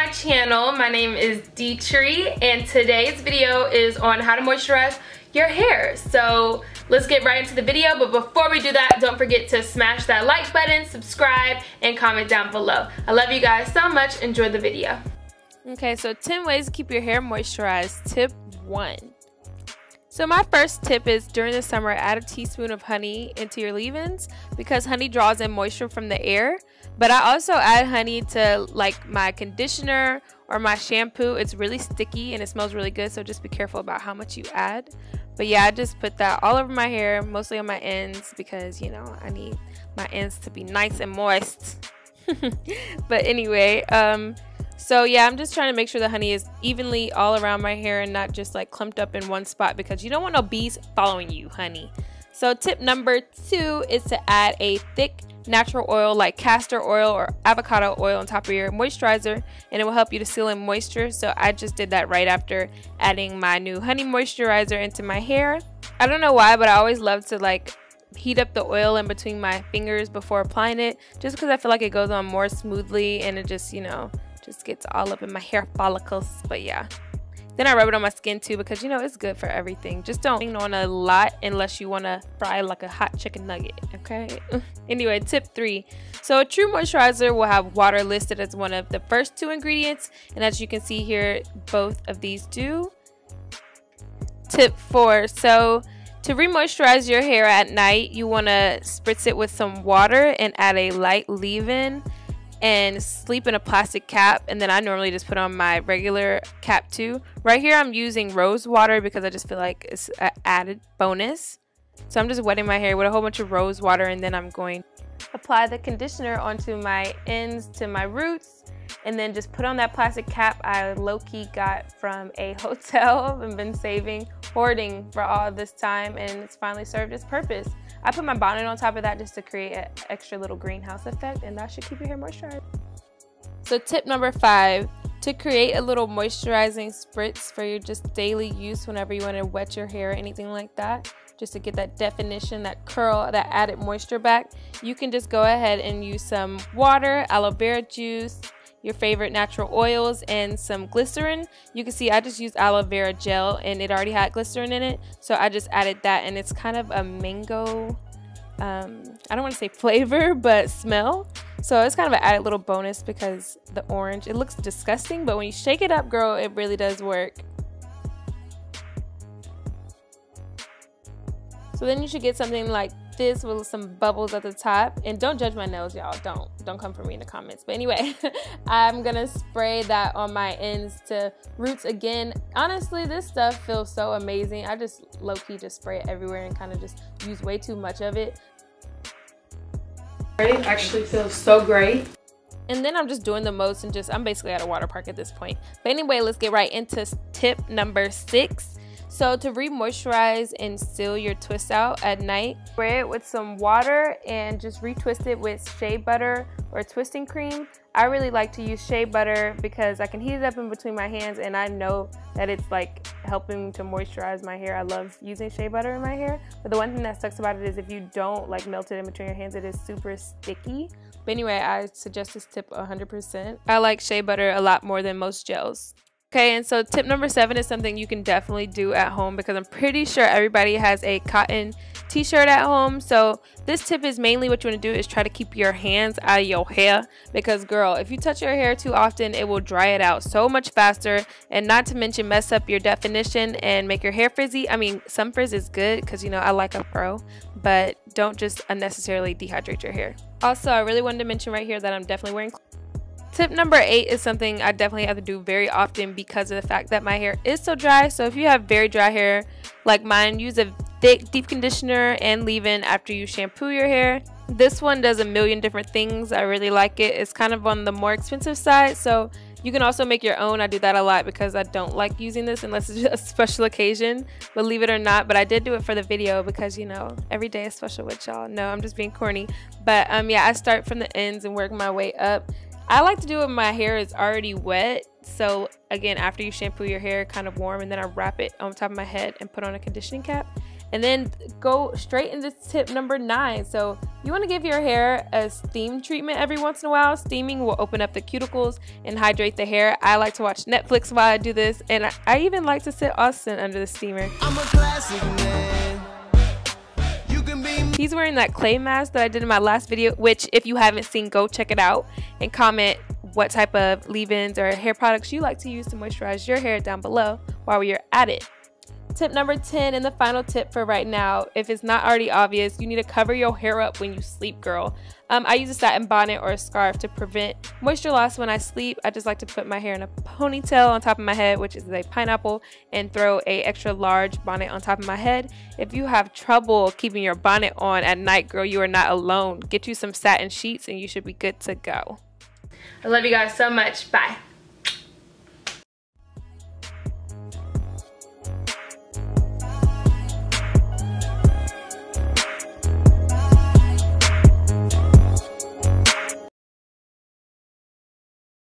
my channel. My name is Detri, and today's video is on how to moisturize your hair. So let's get right into the video, but before we do that, don't forget to smash that like button, subscribe, and comment down below. I love you guys so much. Enjoy the video. Okay, so 10 ways to keep your hair moisturized. Tip 1. So my first tip is during the summer, add a teaspoon of honey into your leave-ins because honey draws in moisture from the air. But I also add honey to like my conditioner or my shampoo. It's really sticky and it smells really good, so just be careful about how much you add. But yeah, I just put that all over my hair, mostly on my ends because, you know, I need my ends to be nice and moist. But anyway, so yeah, I'm just trying to make sure the honey is evenly all around my hair and not just like clumped up in one spot because you don't want no bees following you, honey. So tip number 2 is to add a thick natural oil like castor oil or avocado oil on top of your moisturizer, and it will help you to seal in moisture. So I just did that right after adding my new honey moisturizer into my hair. I don't know why, but I always love to like heat up the oil in between my fingers before applying it, just because I feel like it goes on more smoothly and it just, you know, just gets all up in my hair follicles. But yeah, then I rub it on my skin too because, you know, it's good for everything. Just don't lean on a lot unless you want to fry like a hot chicken nugget, okay? Anyway, tip 3. So a true moisturizer will have water listed as one of the first 2 ingredients, and as you can see here, both of these do. Tip 4. So to re-moisturize your hair at night, you want to spritz it with some water and add a light leave-in and sleep in a plastic cap, and then I normally just put on my regular cap too. Right here I'm using rose water because I just feel like it's an added bonus. So I'm just wetting my hair with a whole bunch of rose water, and then I'm going to apply the conditioner onto my ends to my roots, and then just put on that plastic cap I low-key got from a hotel and been saving, hoarding for all this time, and it's finally served its purpose. I put my bonnet on top of that just to create an extra little greenhouse effect, and that should keep your hair moisturized. So tip number 5, to create a little moisturizing spritz for your just daily use whenever you want to wet your hair or anything like that, just to get that definition, that curl, that added moisture back, you can just go ahead and use some water, aloe vera juice, your favorite natural oils, and some glycerin. You can see I just used aloe vera gel and it already had glycerin in it, so I just added that, and it's kind of a mango, I don't want to say flavor, but smell. So it's kind of an added little bonus because the orange, it looks disgusting, but when you shake it up, girl, it really does work. So then you should get something like this with some bubbles at the top, and don't judge my nails, y'all. Don't come for me in the comments. But anyway, I'm gonna spray that on my ends to roots again. Honestly, this stuff feels so amazing. I just low-key just spray it everywhere and kind of just use way too much of it. It actually feels so great. And then I'm just doing the most and I'm basically at a water park at this point. But anyway, let's get right into tip number 6. So to re-moisturize and seal your twist out at night, spray it with some water and just retwist it with Shea Butter or twisting cream. I really like to use Shea Butter because I can heat it up in between my hands, and I know that it's like helping to moisturize my hair. I love using Shea Butter in my hair, but the one thing that sucks about it is if you don't like melt it in between your hands, it is super sticky. But anyway, I suggest this tip 100%. I like Shea Butter a lot more than most gels. Okay, and so tip number 7 is something you can definitely do at home because I'm pretty sure everybody has a cotton t-shirt at home. So this tip is mainly what you want to do is try to keep your hands out of your hair because, girl, if you touch your hair too often, it will dry it out so much faster, and not to mention mess up your definition and make your hair frizzy. I mean, some frizz is good because, you know, I like a fro, but don't just unnecessarily dehydrate your hair. Also, I really wanted to mention right here that I'm definitely wearing tip number 8 is something I definitely have to do very often because of the fact that my hair is so dry. So if you have very dry hair like mine, use a thick deep conditioner and leave-in after you shampoo your hair. This one does a million different things. I really like it. It's kind of on the more expensive side, so you can also make your own. I do that a lot because I don't like using this unless it's just a special occasion, believe it or not. But I did do it for the video because, you know, every day is special with y'all. No, I'm just being corny. But yeah, I start from the ends and work my way up. I like to do it when my hair is already wet. So again, after you shampoo your hair kind of warm, and then I wrap it on top of my head and put on a conditioning cap. And then go straight into tip number 9. So you want to give your hair a steam treatment every once in a while. Steaming will open up the cuticles and hydrate the hair. I like to watch Netflix while I do this, and I even like to sit Austin under the steamer. I'm a classic man. You can be. He's wearing that clay mask that I did in my last video, which if you haven't seen, go check it out and comment what type of leave-ins or hair products you like to use to moisturize your hair down below while we're at it. Tip number 10 and the final tip for right now, if it's not already obvious, you need to cover your hair up when you sleep, girl. I use a satin bonnet or a scarf to prevent moisture loss when I sleep. I just like to put my hair in a ponytail on top of my head, which is a pineapple, and throw a extra large bonnet on top of my head. If you have trouble keeping your bonnet on at night, girl, you are not alone. Get you some satin sheets and you should be good to go. I love you guys so much. Bye.